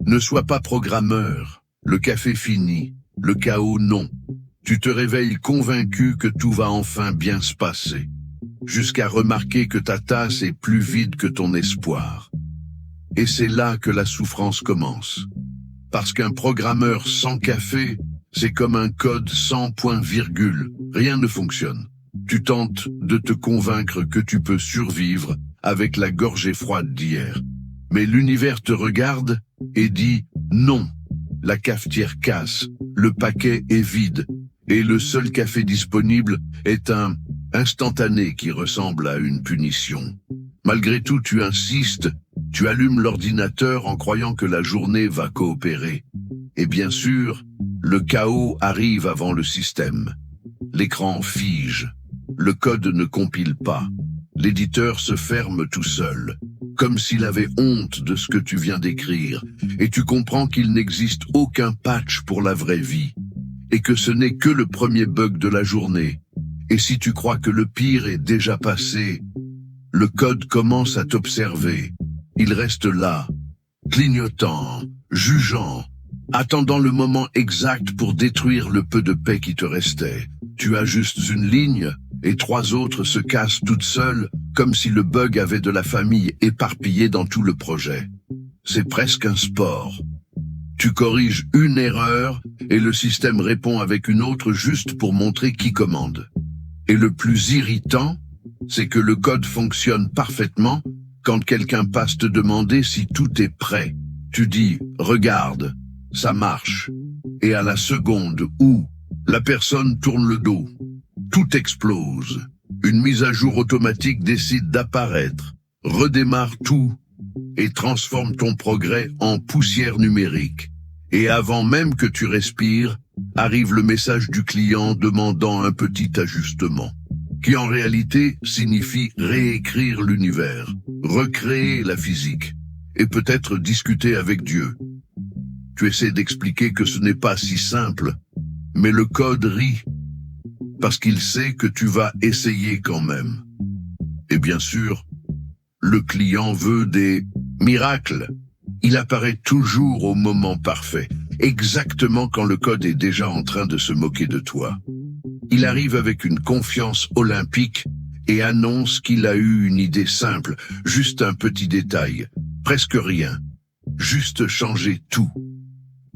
Ne sois pas programmeur. Le café fini, le chaos non. Tu te réveilles convaincu que tout va enfin bien se passer, jusqu'à remarquer que ta tasse est plus vide que ton espoir. Et c'est là que la souffrance commence. Parce qu'un programmeur sans café, c'est comme un code sans point-virgule. Rien ne fonctionne. Tu tentes de te convaincre que tu peux survivre avec la gorgée froide d'hier. Mais l'univers te regarde et dit non. La cafetière casse, le paquet est vide, et le seul café disponible est un instantané qui ressemble à une punition. Malgré tout, tu insistes, tu allumes l'ordinateur en croyant que la journée va coopérer. Et bien sûr, le chaos arrive avant le système. L'écran fige, le code ne compile pas, l'éditeur se ferme tout seul, comme s'il avait honte de ce que tu viens d'écrire, et tu comprends qu'il n'existe aucun patch pour la vraie vie, et que ce n'est que le premier bug de la journée. Et si tu crois que le pire est déjà passé, le code commence à t'observer. Il reste là, clignotant, jugeant, attendant le moment exact pour détruire le peu de paix qui te restait. Tu as juste une ligne, et 3 autres se cassent toutes seules, comme si le bug avait de la famille éparpillée dans tout le projet. C'est presque un sport. Tu corriges une erreur, et le système répond avec une autre juste pour montrer qui commande. Et le plus irritant, c'est que le code fonctionne parfaitement quand quelqu'un passe te demander si tout est prêt. Tu dis « Regarde, ça marche ». Et à la seconde où la personne tourne le dos, tout explose. Une mise à jour automatique décide d'apparaître, redémarre tout et transforme ton progrès en poussière numérique. Et avant même que tu respires, arrive le message du client demandant un petit ajustement, qui en réalité signifie réécrire l'univers, recréer la physique, et peut-être discuter avec Dieu. Tu essaies d'expliquer que ce n'est pas si simple, mais le code rit, parce qu'il sait que tu vas essayer quand même. Et bien sûr, le client veut des miracles. Il apparaît toujours au moment parfait, exactement quand le code est déjà en train de se moquer de toi. Il arrive avec une confiance olympique et annonce qu'il a eu une idée simple, juste un petit détail, presque rien, juste changer tout.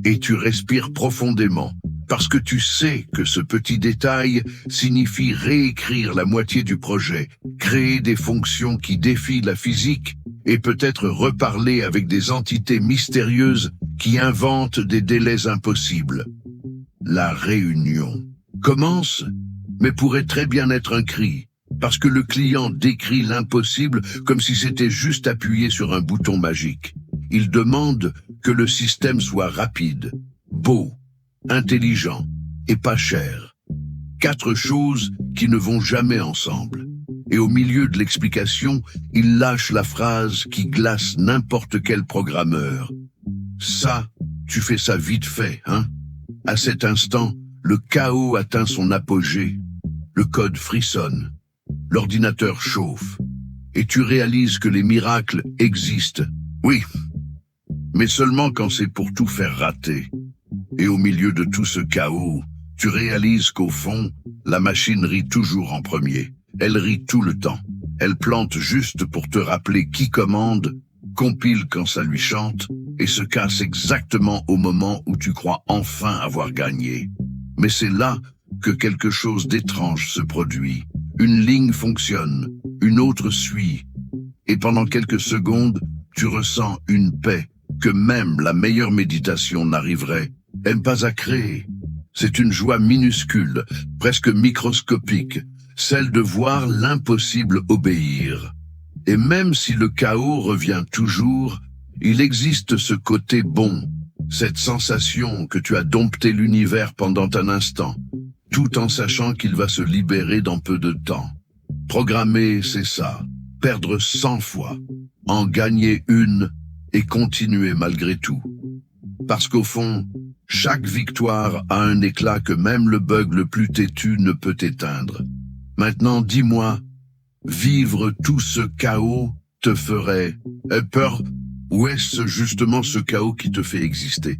Et tu respires profondément, parce que tu sais que ce petit détail signifie réécrire la moitié du projet, créer des fonctions qui défient la physique et peut-être reparler avec des entités mystérieuses qui inventent des délais impossibles. La réunion commence, mais pourrait très bien être un cri, parce que le client décrit l'impossible comme si c'était juste appuyer sur un bouton magique. Il demande que le système soit rapide, beau, intelligent et pas cher. 4 choses qui ne vont jamais ensemble. Et au milieu de l'explication, il lâche la phrase qui glace n'importe quel programmeur. Ça, tu fais ça vite fait, hein? À cet instant, le chaos atteint son apogée. Le code frissonne. L'ordinateur chauffe. Et tu réalises que les miracles existent. Oui, mais seulement quand c'est pour tout faire rater. Et au milieu de tout ce chaos, tu réalises qu'au fond, la machine rit toujours en premier. Elle rit tout le temps. Elle plante juste pour te rappeler qui commande, compile quand ça lui chante, et se casse exactement au moment où tu crois enfin avoir gagné. Mais c'est là que quelque chose d'étrange se produit. Une ligne fonctionne, une autre suit, et pendant quelques secondes, tu ressens une paix que même la meilleure méditation n'arriverait même pas à créer. C'est une joie minuscule, presque microscopique, celle de voir l'impossible obéir. Et même si le chaos revient toujours, il existe ce côté bon, cette sensation que tu as dompté l'univers pendant un instant, tout en sachant qu'il va se libérer dans peu de temps. Programmer, c'est ça, perdre 100 fois, en gagner une et continuer malgré tout. Parce qu'au fond, chaque victoire a un éclat que même le bug le plus têtu ne peut éteindre. Maintenant, dis-moi, vivre tout ce chaos te ferait peur Ou est-ce justement ce chaos qui te fait exister?